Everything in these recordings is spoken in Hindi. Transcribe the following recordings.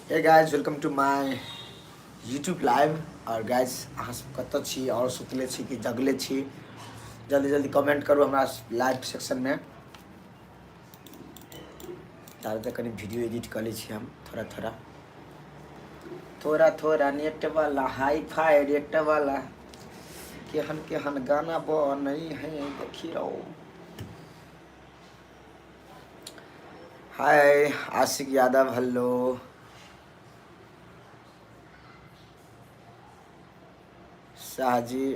Hey guys welcome to my YouTube live. और गाइज अहाँ सब कतऽ छी और सुतले छी कि जगले छी, जल्दी जल्दी कमेंट करू हमरा लाइव सेक्शन में। तार तक कनी वीडियो एडिट कर लै छी हम थोड़ा थोड़ा नेट वाला हाई फाई रेट वाला केहन केहन गाना बनै है देखी रहो। हाय आशिक यादव, हेलो। शाहजी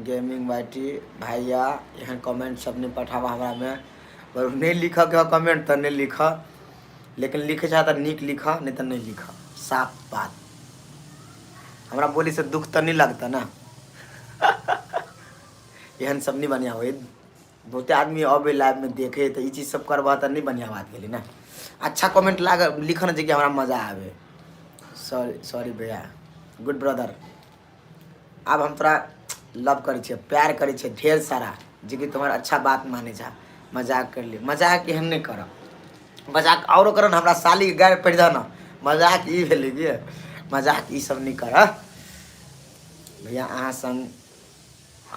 गेमिंग बाटी भैया यहाँ कमेंट सब नहीं पठावा हमरा में, पर नहीं लिख के कमेंट तो नहीं लिख, लेकिन लिखे चाहे तो निक लिख, नहीं तो नहीं लिख। साफ बात, हमरा बोली से दुख तो नहीं लगता ना। एहन सब नहीं बढ़िया हो। बहुते आदमी अब लाइव में देखे तो ये चीज़ सब करवा तो नहीं बढ़िया बात के ना। अच्छा कमेंट लाग लिखना चाहिए, हमारा मजा आवे। सॉरी सॉरी भैया, गुड ब्रदर। अब हम तोरा लव करे प्यार करे ढेर सारा, जे कि तुम्हारा अच्छा बात माने जा। मजाक कर ले, मजाक एहन नहीं कर, मजाक और कर। हमरा साली के गाय पड़ न, मजाक ई भेलै कि मजाक ई सब नहीं कर भैया। अहाँ संग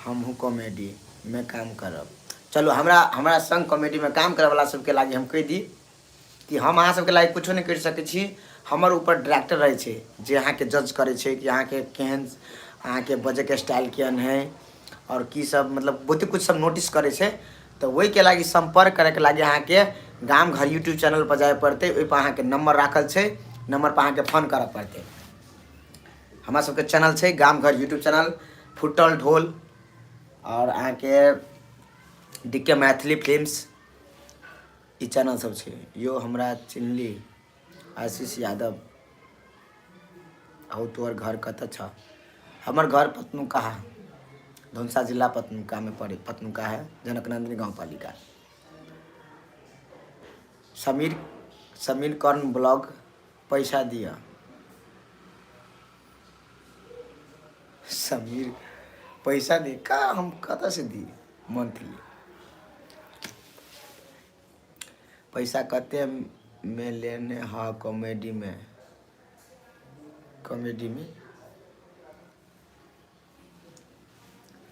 हमहूँ कॉमेडी में काम करब। चलो हमरा संग कॉमेडी में काम करे वाला सबके लागी हम कह दी कि हम अहाँ सबके लागी कुछो नहीं कर सकै छी। हमर ऊपर डायरेक्टर रहे छे जे अहाँ के जज करे छे कि अहाँ के केहन, अहाँ के बजे के स्टाइल केहन है और की सब, मतलब बहुते कुछ सब नोटिस करे छे। तो वही के लागी संपर्क करे के लागी अहाँ के गाम घर यूट्यूब चैनल पर जाए पड़ते। ओहि पर अहाँ के नंबर राखल छे, नंबर पर अहाँ के फोन करे पड़ते। हमारा सबके चैनल छे गाम घर यूट्यूब चैनल, फुटल ढोल और अहाँ के डीके मैथिली फिल्म्स ई चैनल सब छे। यो हमरा चिन्हली आशीष यादव। और तोहर घर कत छ? हमर घर पतनुका है, धौनसा जिला पतनुका में पड़े। पतनुका है जनकनंदिनी गाँव पालिका। समीर कर्ण ब्लॉग पैसा दिया। समीर पैसा दे का, हम कत से दी मंथली पैसा? कते में लेने हाँ कॉमेडी में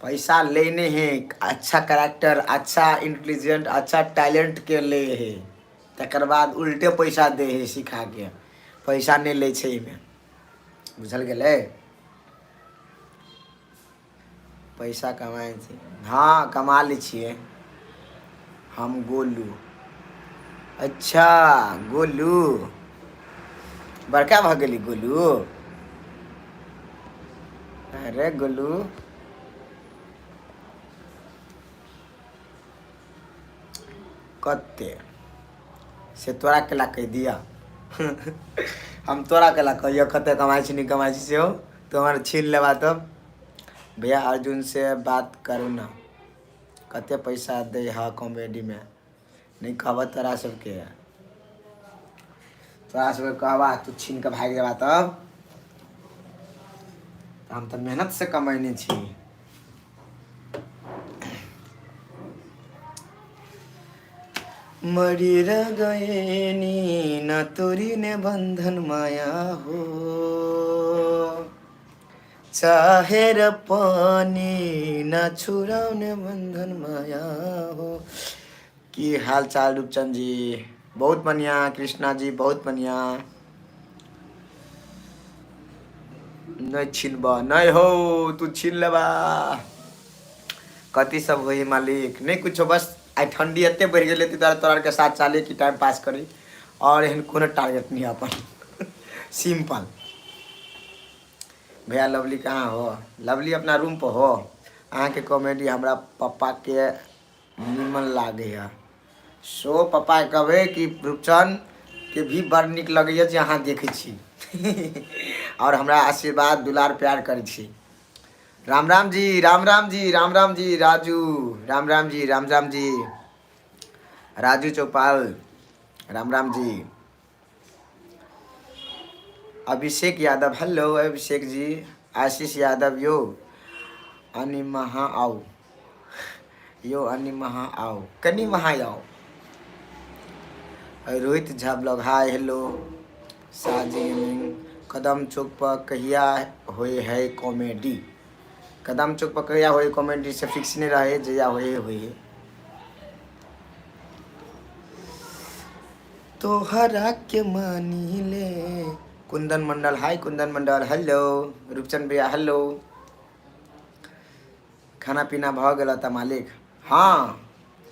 पैसा लेने हैं। अच्छा कैरेक्टर, अच्छा इंटेलिजेंट, अच्छा टैलेंट के ले है, तकर बाद उल्टे पैसा दे है सिखा के। पैसा नहीं ले छे में, बुझल गेले? पैसा कमाए छे, हाँ कमा ले छिए हम। गोलू, अच्छा गोलू बड़का भ गेली गोलू। अरे गोलू कते से तोरा केला कह दिया। हम तोरा केला कहियो कते कमाई छी नहीं कमाई छी से हो तो हमारे छीन लेबा। तब भैया अर्जुन से बात करू ना, कते पैसा दे हा कॉमेडी में? नहीं कहब तोरा सबके, कहबा तू छीन के भाग जाबा। तब हम तो मेहनत से कमाइने छी। मरी रह गए नी न तोरी ने बंधन माया हो, चाहे र पानी न छुड़ाउने बंधन माया हो। की हाल चाल रूपचंद जी? बहुत बढ़िया। कृष्णा जी बहुत बढ़िया। नहीं छीनबा नहीं हो, तू छीन लेबा। कति सब हो मालिक? नहीं कुछ, बस आई ठंडी एते बढ़ गई तोरा के साथ चाले की टाइम पास करी, और एहन कोनो टारगेट नहीं अपन। सिंपल। भैया लवली कहाँ हो? लवली अपना रूम पर हो। अहाँ के कॉमेडी हमरा पापा के निमन लागे है। सो पापा कहबे कि रूपचंद के भी बड़ निक लगे जे अहाँ देखे छी। और हमरा आशीर्वाद दुलार प्यार करे छी। राम राम जी, राम राम जी, राम राम जी राजू, राम राम जी, राम राम जी राजू चौपाल, राम राम जी। अभिषेक यादव, हेलो अभिषेक जी। आशीष यादव, यो अनि महा आओ, यो अनि महा आओ, कनी महा आओ। Rohit Jha blog, hi hello. साजी गेमिंग। कदम चौक पर कहिया होए है कॉमेडी? कदम चौक पर कहिया होए कॉमेडी से फिक्स नहीं रहे, जया होए तोहरा के मानी ले। कुंदन मंडल, हाय कुंदन मंडल, हेलो। रूपचंद भैया हेलो। खाना पीना भ गया था मालिक? हाँ,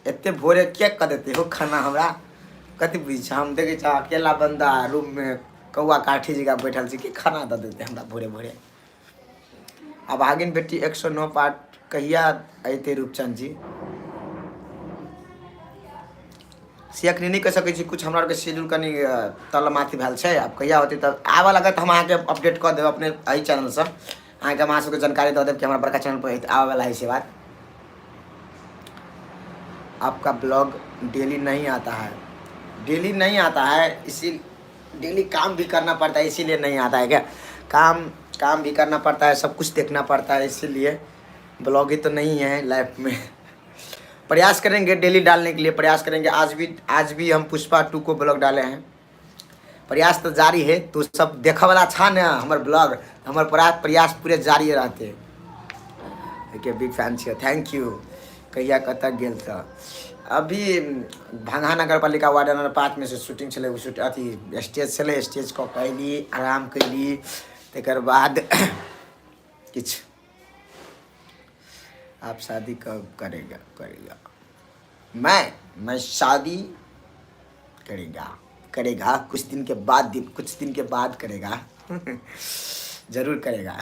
एते भोरे क्या कर देते हो खाना हमरा? कति बुझ हम देखे अकेला बंदा रूम में कौआ काठी जगह बैठल छी कि खाना दे देते हमरा भोरे भोरे। अब आगिन बेटी 109 पार्ट कहिया अते रूपचंद जी? से अखनी नहीं कह सकै छी, कुछ हमरा के शेड्यूल कनी तलमाथी भेल छै। अब कहिया होते तब आबे लगत हम अहाँ के अपडेट कर देब अपने एही चैनल से। अहाँ के मां सबके जानकारी दे देब कि हमरा बड़का चैनल पर आवे वाला है से बात। आपका ब्लॉग डेली नहीं आता है? डेली नहीं आता है, इसी डेली काम भी करना पड़ता है, इसीलिए नहीं आता है। क्या काम भी करना पड़ता है, सब कुछ देखना पड़ता है, इसीलिए ब्लॉग ही तो नहीं है लाइफ में। प्रयास करेंगे डेली डालने के लिए, प्रयास करेंगे। आज भी हम पुष्पा 2 को ब्लॉग डाले हैं। प्रयास तो जारी है, तो सब देखे वाला छा ना हमार ब्लॉग, हमारे प्रयास पूरे जारी रहते। बिग फैन छे, थैंक यू। कहिया कत गेल था? अभी भांगा नगर पालिका वार्ड नंबर 5 में से शूटिंग चले, अथी स्टेज चले, स्टेज को कैली, आराम कैली, तकर बाद किछ। आप शादी कब करेगा? मैं शादी करेगा कुछ दिन के बाद करेगा। जरूर करेगा।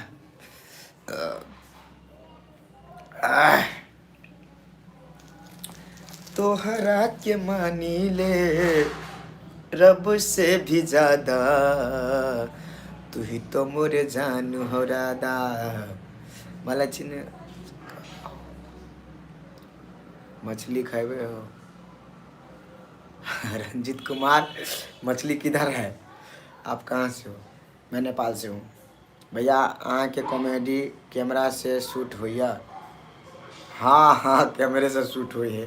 तोहरा के मानी ले रब से भी ज्यादा, तू ही तो मोरे जानू हो राधा। मला चिन्ह मछली खाए हो? रंजित कुमार, मछली किधर है? आप कहाँ से हो? मैं नेपाल से हूँ। भैया अहाँ के कॉमेडी कैमरा से शूट होइया? हाँ कैमरे से शूट हुई है।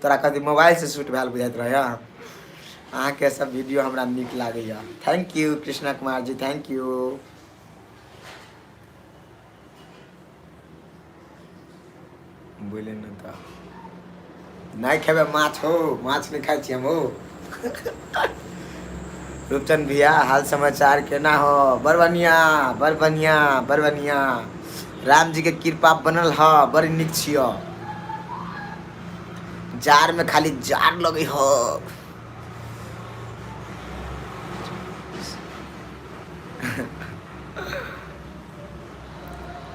तोरा कभी मोबाइल से शूट भेल बुझाइत रहे? अहाँ के सब वीडियो हमरा निक लागैया। Thank you Krishna Kumar ji, thank you. बोले न तो नहीं खेबे माछ हो, माछ नहीं खाई छी हम हो। रूपचंद भैया हाल समाचार केना हो? बड़ बढ़िया। राम जी के कृपा बनल ह, बड़ नीक छियो। जार में खाली जार लगे हो।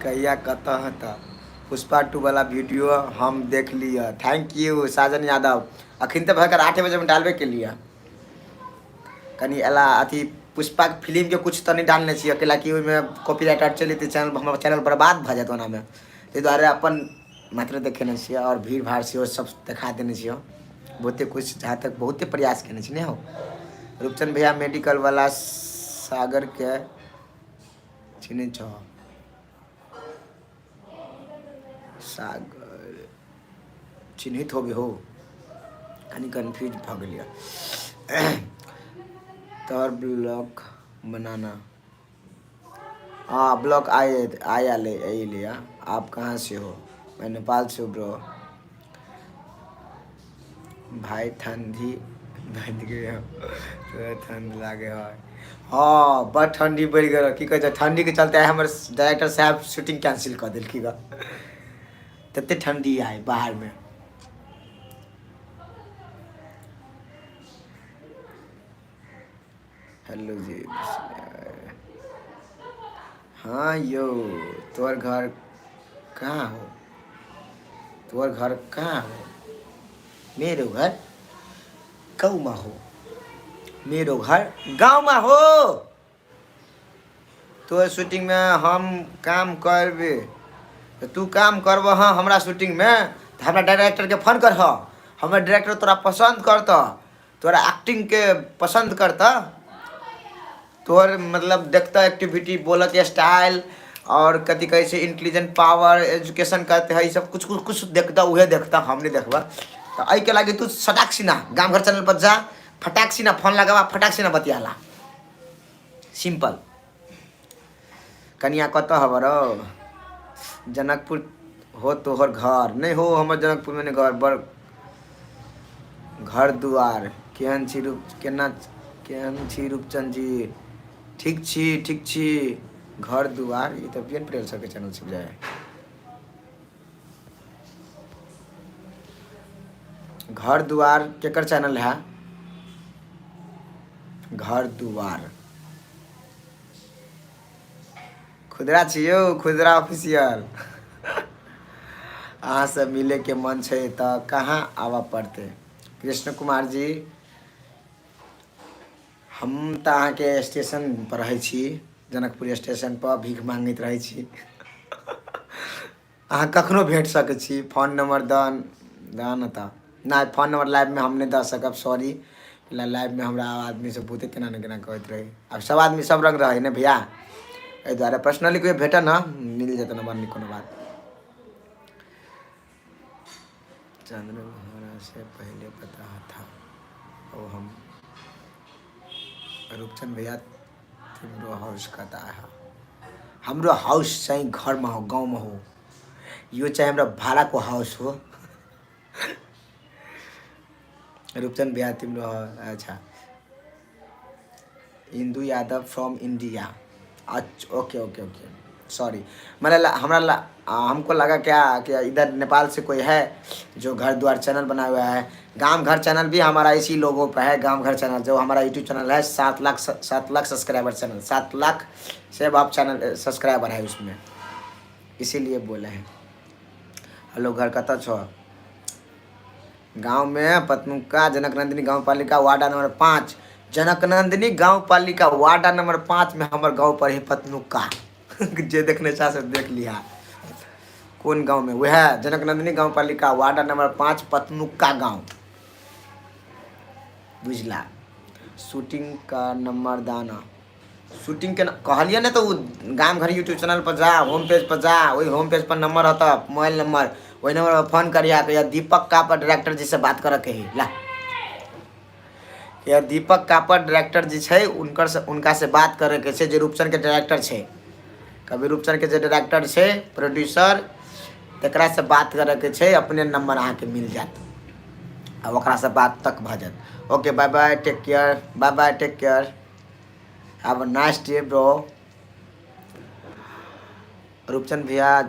कहिया कत हता? पुष्पा 2 वाला वीडियो हम देख लिया। थैंक यू साजन यादव। अखिन तक भर 8 बजे में डालबे के लिए कनी एला अथी पुष्पा फिल्म के कुछ तो नहीं डालने चाहिए अकेला कि में कॉपीराइट चली तो हमारा चैनल बर्बाद भ जात ओना में। ताहि दुआरे अपन मात्र देखेने छियै और भीड़ भाड़ से सब दिखा देने छियै। बहुते कुछ जहाँ तक बहुते प्रयास केने छी नहीं हो। रूपचंद भैया मेडिकल वाला सागर के चिन्ह छो? सागर चिन्हित होबे हो? कनी कन्फ्यूज भ गेलिए। तोर ब्लॉग बनाना। हाँ ब्लॉग आया लिया। आप कहाँ से हो? मैं नेपाल से हूँ ब्रो। भाई ठंडी बढ़ गए हो, ठंड लागे है। हाँ बड़ ठंडी बढ़ गए। की कहे ठंडी के चलते हमारे डायरेक्टर साहब शूटिंग कैंसिल कर दिल। तते ठंडी आए बाहर में। हेलो जी। हाँ यो तोर घर कहाँ हो? तोर घर कहाँ हो? मेरो घर गाँव में हो। मेरो घर गाँव में हो। तो शूटिंग में हम काम करबे तो तू काम करब हाँ हमरा शूटिंग में तो हमरा डायरेक्टर के फोन कर। हमारे डायरेक्टर तोरा पसंद करता, तोरा एक्टिंग के पसंद करता, तोर मतलब देखता एक्टिविटी बोल के स्टाइल और कथी कहे से इंटेलिजेंट पावर एजुकेशन करते है सब कुछ देखता, उहे देखता, हम नहीं देखबा। तो आई के लगे तू सटाक सीना गाँव घर चैनल पर जा, फटाक सीना फोन लगावा, फटाक सीना बतियाला। सिंपल। कनिया कत हबर जनकपुर हो तोहर घर नहीं हो हमर जनकपुर में घर बड़ घर दुआर केहन छी रूपचंद जी। ठीक छी घर दुआर ये तो पियन प्रेल सके चैनल से जाए। घर दुआर केकर चैनल है घर दुआर खुदरा छियो खुदरा ऑफिशियल। अहाँ से मिले के मन है तो कहाँ आवा पड़ते कृष्ण कुमार जी। हम तो अहाँ के स्टेशन पर रहे छी जनकपुर स्टेशन पर भीख मांगत रहे छी। अहाँ कखनो भेट सके छी फोन नंबर दान त ना फोन नंबर लाइव में हम नहीं दे सकब सॉरी। लाइव में हमरा आदमी से पूछे केना न केना कहत रहे। अब सब आदमी सब रंग रहे न भैया ए द्वारा पर्सनली कोई भेटा ना मिल जाता नंबर नहीं कोनो बात। चंद्र महाराज से पहले पता था और हम रूपचंद भैया तिम्रो हाउस कता है हमरो हाउस चाहे घर में हो गाँव में हो यो चाहे हमरा भाड़ा को हाउस हो। रूपचंद भैया तिम्रो अच्छा इंदू यादव फ्रॉम इंडिया। अच्छा ओके ओके ओके सॉरी मैंने हमको लगा क्या इधर नेपाल से कोई है जो घर द्वार चैनल बनाया हुआ है। गांव घर चैनल भी हमारा इसी लोगों पे है। गांव घर चैनल जो हमारा यूट्यूब चैनल है 7 लाख सब्सक्राइबर चैनल 7 लाख से अब चैनल सब्सक्राइबर है उसमें इसीलिए बोले हैं। हेलो घर कत छो गाँव में पतनुका जनक नंदिनी गाँव पालिका वार्ड नंबर 5 जनक नंदिनी गाँव पालिका वार्ड नंबर 5 में हमारे गाँव पर है पतनुका। जे देखने चाह से देख लिया कौन गांव में वह है जनक नंदिनी गाँव पालिका वार्ड नंबर 5 पतनुका गांव बुझला। शूटिंग का नंबर दाना शूटिंग के कहलिए ना तो गाँव घर यूट्यूब चैनल पर जा होम पेज पर जा वही होम पेज पर नंबर होता मोबाइल नंबर वही नंबर पर फोन करिया या दीपक कापर डायरेक्टर जी से बात करे के ही ला या दीपक कापर डायरेक्टर जी है उनका से बात करे के छै जे रूपचंद के डायरेक्टर है कभी रूपचंद के जो डायरेक्टर है प्रोड्यूसर तकरा से बात करे के छै अपने नंबर अहाँ के मिल जात अब ओकरा से बात तक भ जात। Okay bye bye take care have a nice day bro. Rupchand भैया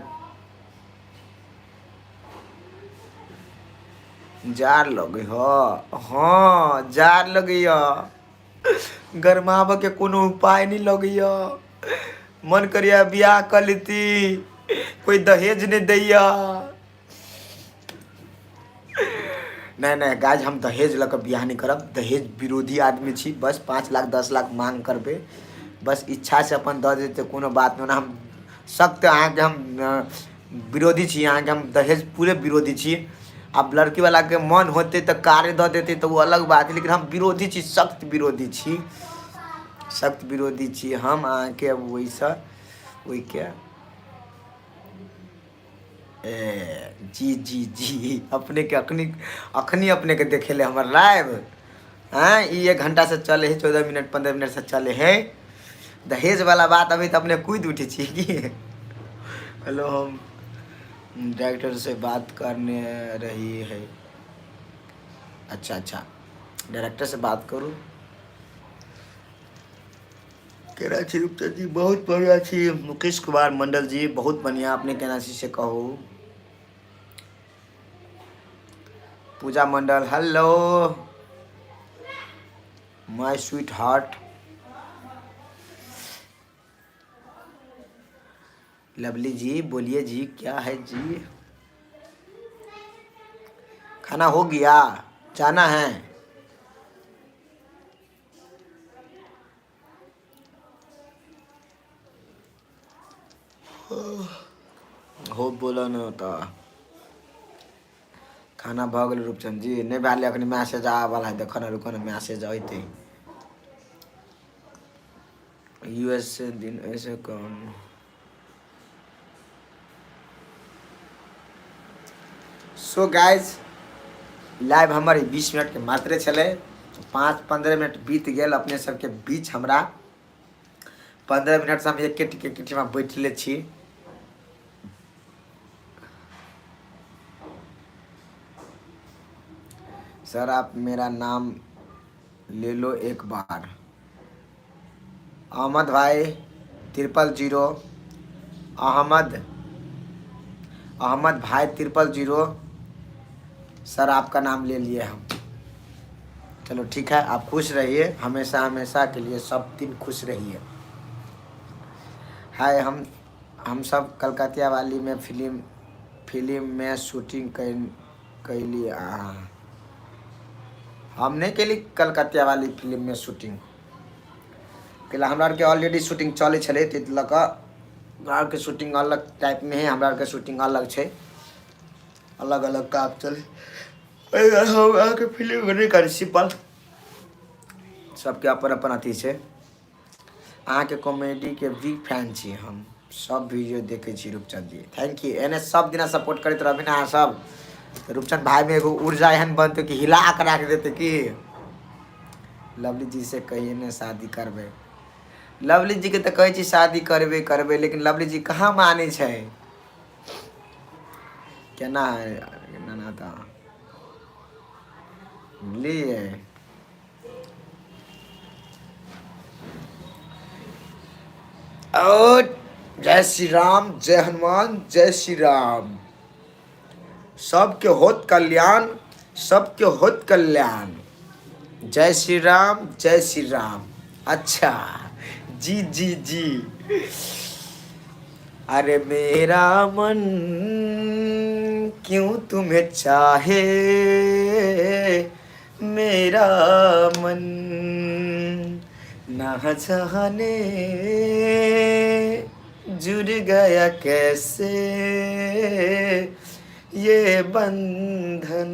जार लगे हो हाँ जार लगे गरमाब के कोनो उपाय नहीं लगे मन करिया बियाह कर लेती कोई दहेज नहीं दैया नहीं गाज हम दहेज लग बियाह नहीं करब दहेज विरोधी आदमी छी। बस 5 लाख 10 लाख मांग करबे बस इच्छा से अपन दे देते कोनो बात नहीं हम सख्त अहाँ के हम विरोधी छी अहाँ के हम दहेज पूरे विरोधी छी। अब लड़की वाला के मन होते तो कार्य दे देते तो वो अलग बात है लेकिन हम विरोधी छी सख्त विरोधी छी हम अहाँ के वैसा वही क्या जी अपने के अखनी अपने के देखे ले हमार लाइव हाँ ये 1 घंटा से चले है 14 मिनट 15 मिनट से चले है दहेज वाला बात अभी तो अपने कूद उठी छी कि हेलो हम डायरेक्टर से बात करने रही है। अच्छा डायरेक्टर से बात करूँ केना छी रूपचंद जी बहुत बढ़िया छी। मुकेश कुमार मंडल जी बहुत बढ़िया अपने केना छी से कहू। Puja Mandal hello my sweetheart. Lovely ji बोलिए जी क्या है जी खाना हो गया जाना है हो बोला न होता खाना भ गेल रूपचंद जी नहीं भैल अखनी मैसेज आवे वाला है देखो ना रुको ना मैसेज आते यूएस से दिन ऐसे कौन सो गाइज लाइव हमारे 20 मिनट के मात्रे चले 5-15 मिनट बीत गए अपने सबके बीच हमरा 15 मिनट से हम एक में बैठले छी। सर आप मेरा नाम ले लो एक बार। अहमद भाई 000 अहमद भाई 000 सर आपका नाम ले लिए हम। चलो ठीक है, आप खुश रहिए, हमेशा हमेशा के लिए सब दिन खुश रहिए। हाय, हम सब कलकतिया वाली में फिल्म में शूटिंग कैली। हमने कैली कलकतिया वाली फिल्म में शूटिंग कैला। हमरा के ऑलरेडी शूटिंग चले छले, त लगा के शूटिंग अलग टाइप में है, हमरा के शूटिंग अलग छे, अलग अलग काम चले। के फिल्म नहीं कर सिंपल, सबके अपन अपन अथी छे। अहाँ के कॉमेडी के बिग फैन छी हम, सब वीडियो देखे छी रूपचंद जी। Thank you. एने सब दिन सपोर्ट करते रहबे ना अहाँ सब। रूपचंद भाई में एगो ऊर्जा एहन बनते कि हिला के रख देते कि लवली जी से कहिए ने शादी करबे। लवली जी के तो कहे छी शादी करबे करबे, लेकिन लवली जी कहाँ माने छे। केना है ना था लिए और जय श्री राम, जय हनुमान, जय श्री राम। सबके होत कल्याण, सबके होत कल्याण। जय श्री राम, जय श्री राम। अच्छा जी जी जी। अरे मेरा मन क्यों तुम्हें चाहे, मेरा मन ना चाहने जुड़ गया कैसे ये बंधन।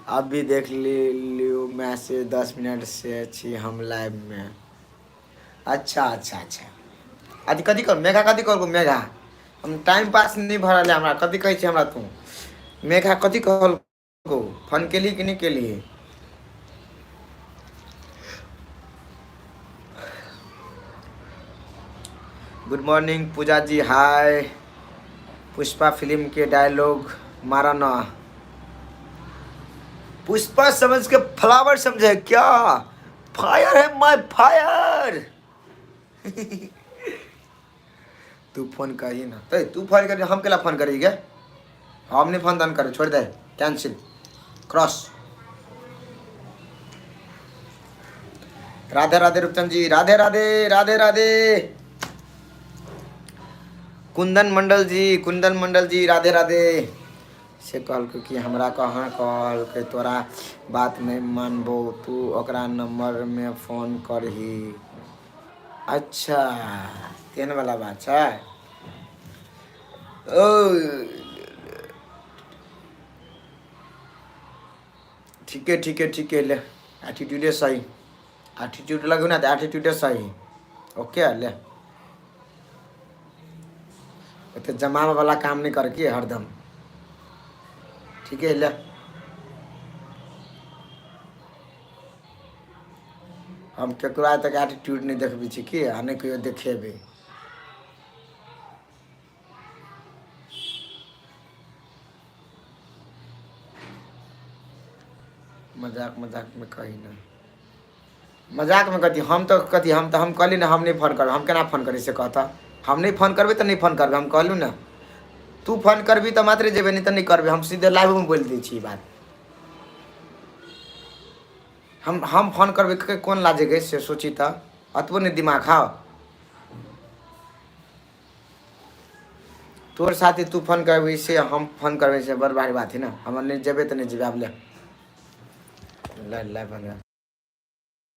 अभी देख लियो मैसेज 10 मिनट से छी हम लाइव में। अच्छा अच्छा अच्छा, अभी कथी कर मेघा, कथी कर मेघा, हम टाइम पास नहीं भरल है हमरा। कथी कहे छी हमरा तू मेघा, कथी कहल को फोन के लिए कि नहीं के लिए। गुड मॉर्निंग पूजा जी, हाय। पुष्पा फिल्म के डायलॉग मारा ना। पुष्पा समझ के फ्लावर समझे क्या, फायर है माय फायर। तू फोन करी ना, तो तू फोन कर, हम केला फोन करी क्या, हम नहीं फोन दान करे, छोड़ दे, कैंसिल, क्रॉस। राधे राधे रूपचंद जी, राधे राधे राधे राधे। कुंदन मंडल जी राधे राधे। से कहल कि हमरा कहाँ कहल के तोरा बात नहीं मानबो, तू ओकरा नंबर में फोन करही। अच्छा तेन वाला बात है। ओ ठीक है ठीक है ठीक है, ले एटीट्यूडे सही, एटीट्यूड लगो ना तो एटीट्यूडे सही। ओके ले, तो जमाव वाला काम नहीं करके हरदम, ठीक है ले। हम केकरो आज तक एटीट्यूड नहीं देखबी छी कि आ नहीं कहियो देखेबे। मजाक मजाक में कही ना, मजाक में कथी, हम तो कथी, हम कहली ना हम नहीं फोन करब, हम केना फोन करी से कहता, हम नहीं फोन करबे तो नहीं फोन करबे, हम कहलू ना। तू फोन करबी तो मात्र जेबे, नहीं तो नहीं करबे, हम सीधे लाइव में बोल दी छी बात। हम फोन करबे के कौन लाजे गए से सोची तो, अतबो नहीं दिमाग खाओ। तोर साथी तू फोन करबी से हम फोन करबे से बड़ भारी बात है ना, हम नहीं जेबे तो नहीं जेबे। अब ले ला बंद।